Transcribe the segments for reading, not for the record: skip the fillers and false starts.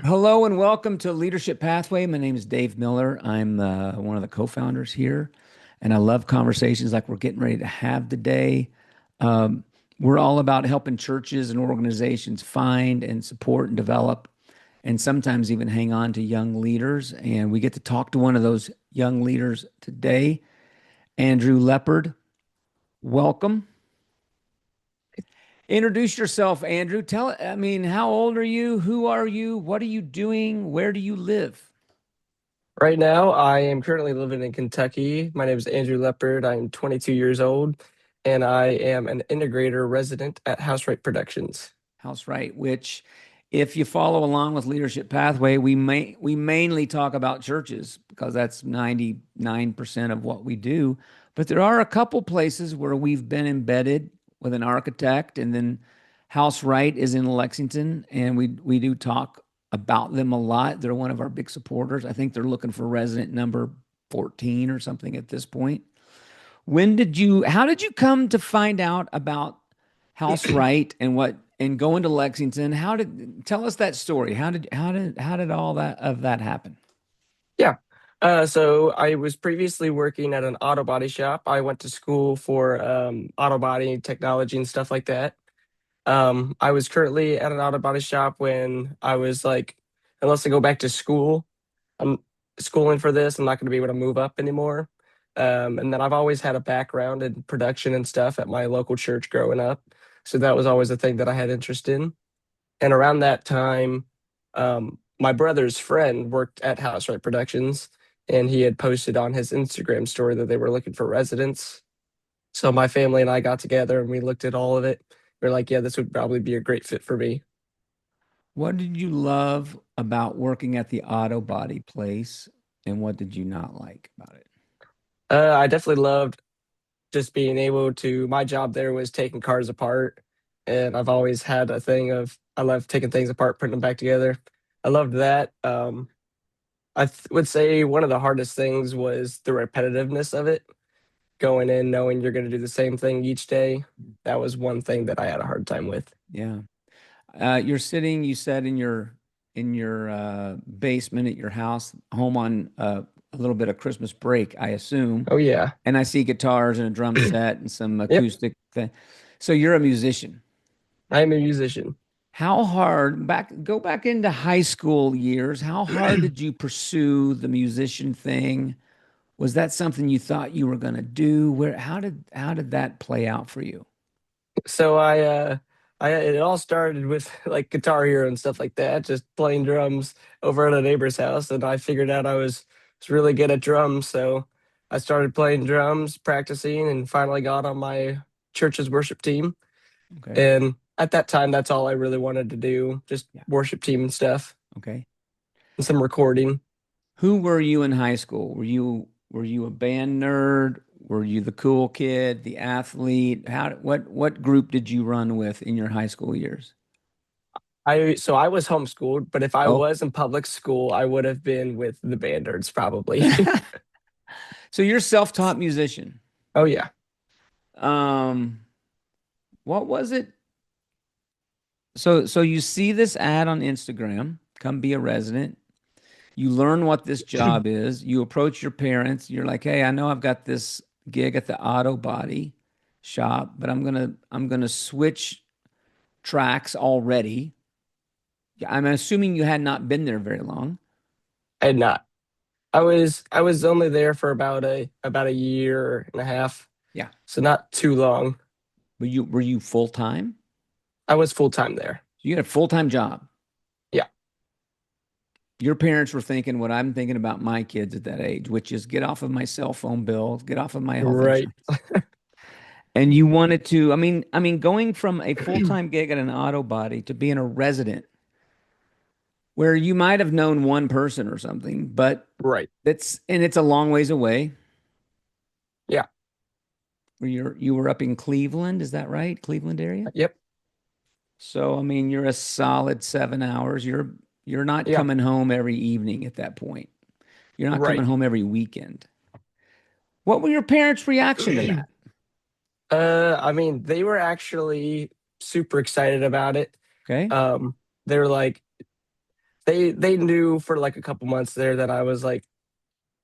Hello and welcome to Leadership Pathway. My name is Dave Miller. I'm one of the co-founders here, and I love conversations like we're getting ready to have today. Um, we're all about helping churches and organizations find and support and develop, and sometimes even hang on to young leaders. And we get to talk to one of those young leaders today, Andrew Lepard. Welcome. Introduce yourself, Andrew. How old are you? Who are you? What are you doing? Where do you live? Right now, I am currently living in Kentucky. My name is Andrew Lepard. I'm 22 years old, and I am an integrator resident at House Right Productions. House Right, which if you follow along with Leadership Pathway, we mainly talk about churches because that's 99% of what we do. But there are a couple places where we've been embedded with an architect, and then House Right is in Lexington, and we do talk about them a lot. They're one of our big supporters. I think they're looking for resident number 14 or something at this point. How did you come to find out about House Right and go into Lexington? Tell us that story. How did all that happen? Yeah. So I was previously working at an auto body shop. I went to school for auto body technology and stuff like that. I was currently at an auto body shop when I was like, unless I go back to school, I'm schooling for this. I'm not going to be able to move up anymore. And then I've always had a background in production and stuff at my local church growing up. So that was always a thing that I had interest in. And around that time, my brother's friend worked at House Right Productions, and he had posted on his Instagram story that they were looking for residents. So my family and I got together and we looked at all of it. We're like, yeah, this would probably be a great fit for me. What did you love about working at the auto body place, and what did you not like about it? I definitely loved just being able to. My job there was taking cars apart, and I've always had a thing of I love taking things apart, putting them back together. I loved that. Would say one of the hardest things was the repetitiveness of it. Going in knowing you're going to do the same thing each day. That was one thing that I had a hard time with. Yeah. You said in your basement at your house, home on a little bit of Christmas break, I assume. Oh yeah. And I see guitars and a drum set and some Yep. acoustic thing. So you're a musician. I'm a musician. How hard go back into high school years? How hard did you pursue the musician thing? Was that something you thought you were going to do? How did that play out for you? So I it all started with like Guitar Hero and stuff like that, just playing drums over at a neighbor's house, and I figured out I was really good at drums, so I started playing drums, practicing, and finally got on my church's worship team. Okay. And at that time, that's all I really wanted to do, just Yeah. worship team and stuff, Okay. and some recording. Who were you in high school? Were you a band nerd? Were you the cool kid, the athlete? What group did you run with in your high school years? I was homeschooled, but if I Oh. was in public school, I would have been with the band nerds probably. So you're a self-taught musician. Oh yeah. Um, what was it? So you see this ad on Instagram, come be a resident. You learn what this job is. You approach your parents. You're like, "Hey, I know I've got this gig at the auto body shop, but I'm gonna switch tracks already." Yeah, I'm assuming you had not been there very long. I had not. I was only there for about a year and a half, Yeah. so not too long. Were you full time? I was full time there. You had a full-time job. Yeah. Your parents were thinking what I'm thinking about my kids at that age, which is get off of my cell phone bill, get off of my health Right. insurance. And you wanted to, I mean, going from a full-time gig at an auto body to being a resident where you might have known one person or something, but Right. it's a long ways away. Yeah. Where you were up in Cleveland, is that right? Cleveland area? Yep. So, I mean, you're a solid 7 hours. You're not Yeah. coming home every evening at that point. You're not coming Right. home every weekend. What were your parents' reaction to that? I mean, they were actually super excited about it. Okay. They were like, they knew for like a couple months there that I was like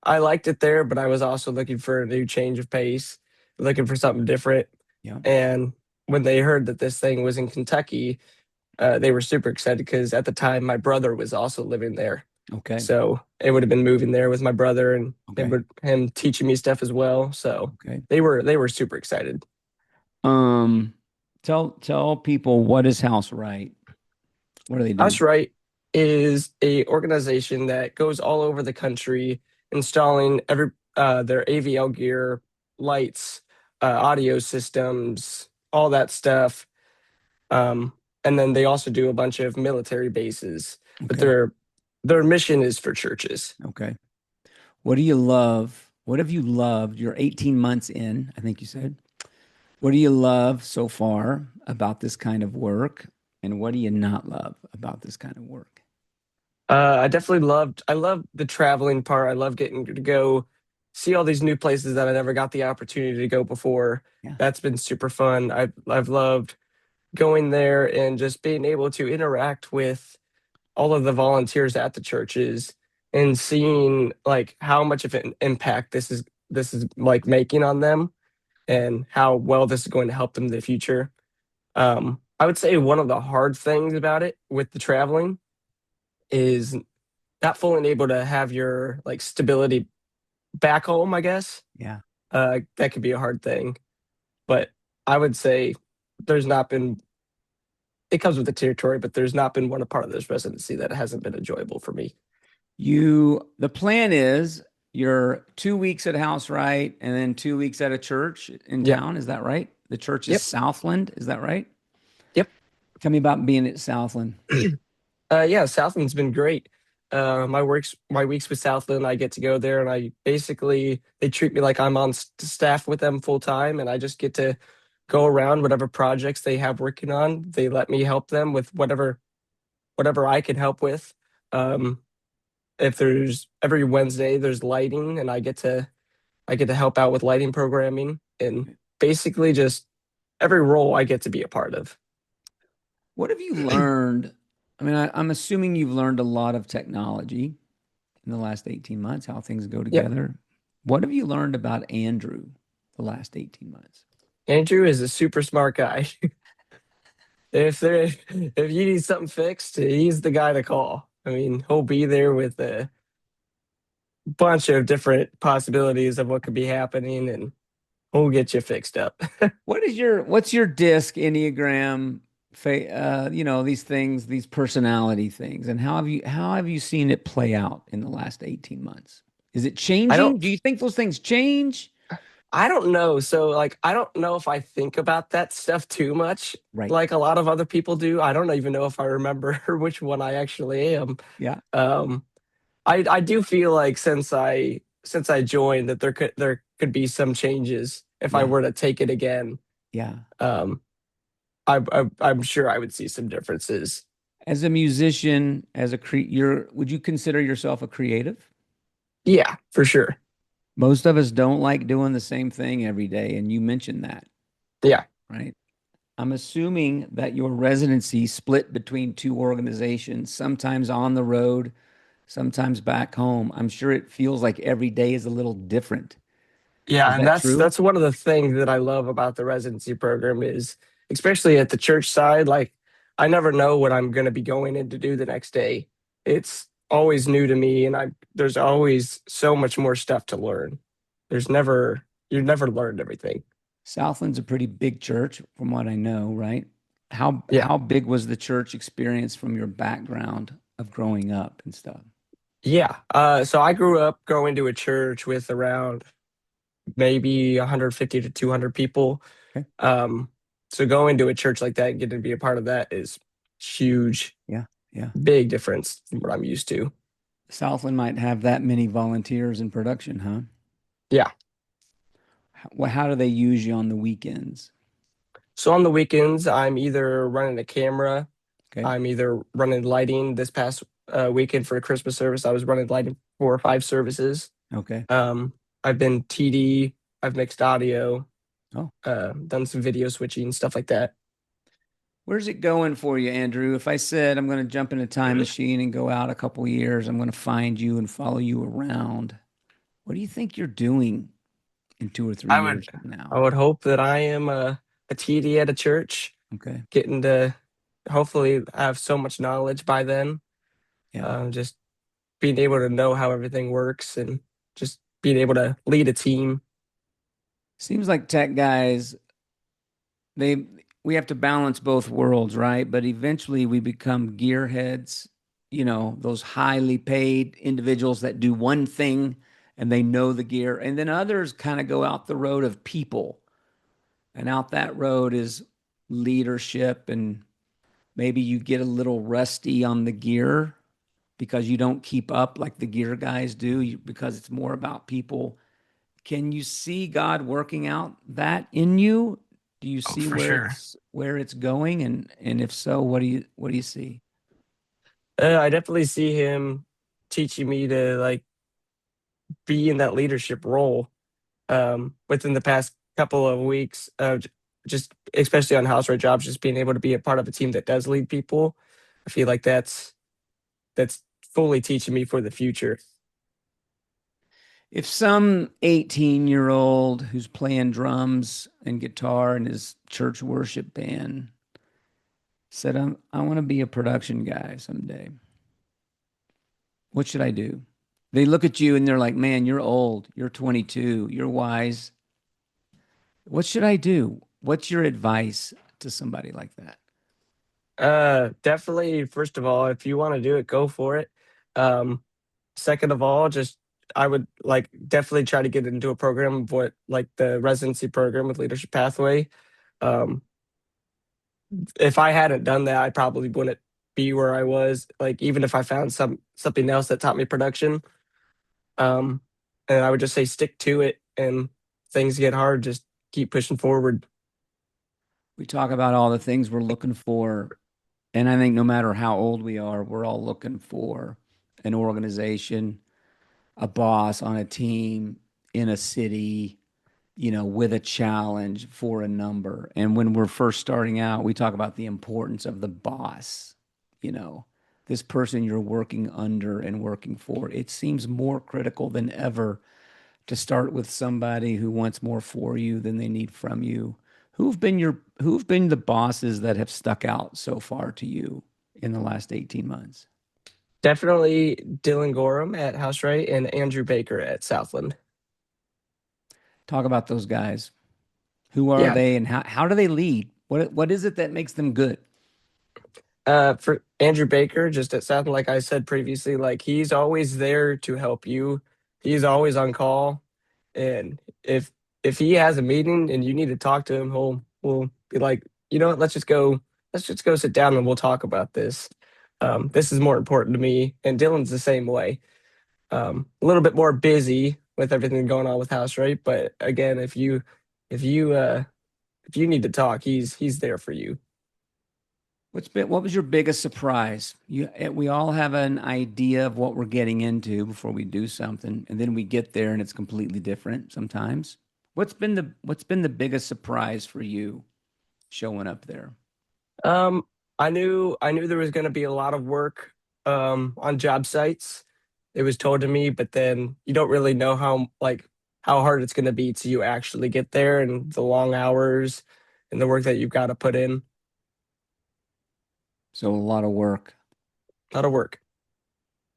I liked it there, but I was also looking for a new change of pace, looking for something different. Yeah. And when they heard that this thing was in Kentucky, they were super excited because at the time my brother was also living there. Okay. So it would have been moving there with my brother and Okay. him teaching me stuff as well. So Okay. they were super excited. Um, tell people what is House Right? What do they do? Us Right is a organization that goes all over the country installing their AVL gear, lights, audio systems, all that stuff. Um, and then they also do a bunch of military bases, but Okay. their mission is for churches. Okay. What do you love? What have you loved? You're 18 months in, I think you said. What do you love so far about this kind of work? And what do you not love about this kind of work? I love the traveling part. I love getting to go see all these new places that I never got the opportunity to go before. Yeah. That's been super fun. I've loved going there and just being able to interact with all of the volunteers at the churches and seeing like how much of an impact this is like making on them and how well this is going to help them in the future. I would say one of the hard things about it with the traveling is not fully able to have your like stability back home, I guess. Yeah. That could be a hard thing. But I would say there's not been it comes with the territory, but there's not been one part of this residency that hasn't been enjoyable for me. The plan is you're 2 weeks at House Right and then 2 weeks at a church in Yep. town. Is that right? The church is Yep. Southland. Is that right? Yep. Tell me about being at Southland. Yeah, Southland's been great. My weeks with Southland, I get to go there and I basically they treat me like I'm on staff with them full time, and I just get to go around whatever projects they have working on. They let me help them with whatever I can help with. Um, if there's every Wednesday there's lighting, and I get to help out with lighting programming, and basically just every role I get to be a part of. What have you learned? I mean, I'm assuming you've learned a lot of technology in the last 18 months, how things go Yep. together. What have you learned about Andrew the last 18 months? Andrew is a super smart guy. If you need something fixed, he's the guy to call. I mean, he'll be there with a bunch of different possibilities of what could be happening, and we'll get you fixed up. What's your disc Enneagram, these things, these personality things, and how have you seen it play out in the last 18 months? Is it I don't changing? Do you think those things change? I don't know. So like I don't know if I think about that stuff too much Right. like a lot of other people do. I don't even know if I remember which one I actually am. Yeah. Um I do feel like since I joined that there could be some changes if I Yeah. were to take it again. Yeah. Um I'm sure I would see some differences. As a musician, would you consider yourself a creative? Yeah, for sure. Most of us don't like doing the same thing every day, and you mentioned that, Yeah. right? I'm assuming that your residency split between two organizations, sometimes on the road, sometimes back home. I'm sure it feels like every day is a little different. Yeah, Is and that that's true? that's one of the things that I love about the residency program is especially at the church side, like I never know what I'm going to be going in to do the next day. It's always new to me and I there's always so much more stuff to learn. There's never you've never learned everything. Southland's a pretty big church, from what I know, right? How Yeah. how big was the church experience from your background of growing up and stuff? Yeah. So I grew up going to a church with around maybe 150 to 200 people. Okay. Um, so going to a church like that and getting to be a part of that is huge, Yeah. Yeah. big difference from what I'm used to. Southland might have that many volunteers in production, huh? Yeah. How do they use you on the weekends? So on the weekends, I'm either running a camera, Okay. I'm either running lighting. This past weekend for a Christmas service, I was running lighting 4 or 5 services. Okay. Um, I've been TD, I've mixed audio, Oh, done some video switching, stuff like that. Where's it going for you, Andrew? If I said I'm going to jump in a time machine and go out a couple years, I'm going to find you and follow you around. What do you think you're doing in 2 or 3 I would years from I now? would hope that I am a TD at a church, Okay. getting to hopefully have so much knowledge by then. Yeah. Just being able to know how everything works and just being able to lead a team. Seems like tech guys, they we have to balance both worlds, right? But eventually we become gearheads, those highly paid individuals that do one thing and they know the gear. And then others kind of go out the road of people. And out that road is leadership, and maybe you get a little rusty on the gear because you don't keep up like the gear guys do, because it's more about people. Can you see God working out that in you? Do you Oh, see for sure. where it's going? And if so, what do you see? I definitely see him teaching me to like be in that leadership role within the past couple of weeks. Just especially on house right jobs, just being able to be a part of a team that does lead people. I feel like that's fully teaching me for the future. If some 18-year-old who's playing drums and guitar in his church worship band said, I want to be a production guy someday, what should I do? They look at you and they're like, man, you're old. You're 22. You're wise. What should I do? What's your advice to somebody like that? Definitely. First of all, if you want to do it, go for it. Um, Second of all, just I would like definitely try to get into a program of what like the residency program with Leadership Pathway. Um, if I hadn't done that, I probably wouldn't be where I was. Like even if I found something else that taught me production, um, and I would just say stick to it. And things get hard, just keep pushing forward. We talk about all the things we're looking for. And I think no matter how old we are, we're all looking for an organization, a boss on a team, in a city, with a challenge for a number. And when we're first starting out, we talk about the importance of the boss, you know, this person you're working under and working for. It seems more critical than ever to start with somebody who wants more for you than they need from you. Who've been the bosses that have stuck out so far to you in the last 18 months? Definitely Dylan Gorham at House Right and Andrew Baker at Southland. Talk about those guys. Who are Yeah, they and how do they lead? What is it that makes them good? for Andrew Baker, just at Southland, like I said previously, like he's always there to help you. He's always on call, and if he has a meeting and you need to talk to him, he'll be like, you know what, let's just go sit down and we'll talk about this. This is more important to me, and Dylan's the same way. A little bit more busy with everything going on with House, right? But again, if you if you need to talk, he's there for you. What was your biggest surprise? We all have an idea of what we're getting into before we do something, and then we get there and it's completely different sometimes. What's been the biggest surprise for you showing up there? Um, I knew there was going to be a lot of work on job sites. It was told to me, but then you don't really know how hard it's going to be till you actually get there and the long hours and the work that you've got to put in. So a lot of work, A lot of work.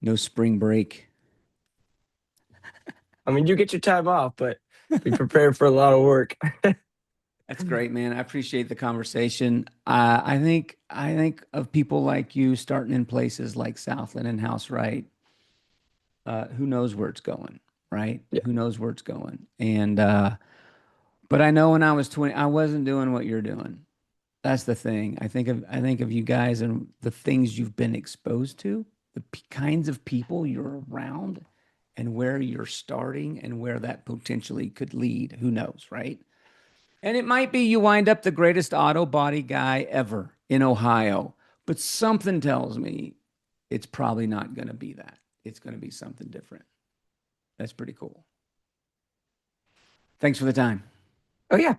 no spring break. I mean, you get your time off, but be prepared for a lot of work. That's great, man. I appreciate the conversation. I think of people like you starting in places like Southland and House Right. Who knows where it's going, right? Yeah, Who knows where it's going? And but I know when I was 20, I wasn't doing what you're doing. That's the thing. I think of you guys and the things you've been exposed to, the kinds of people you're around, and where you're starting and where that potentially could lead. Who knows, right? And it might be you wind up the greatest auto body guy ever in Ohio, but something tells me it's probably not going to be that. It's going to be something different. That's pretty cool. Thanks for the time. oh yeah.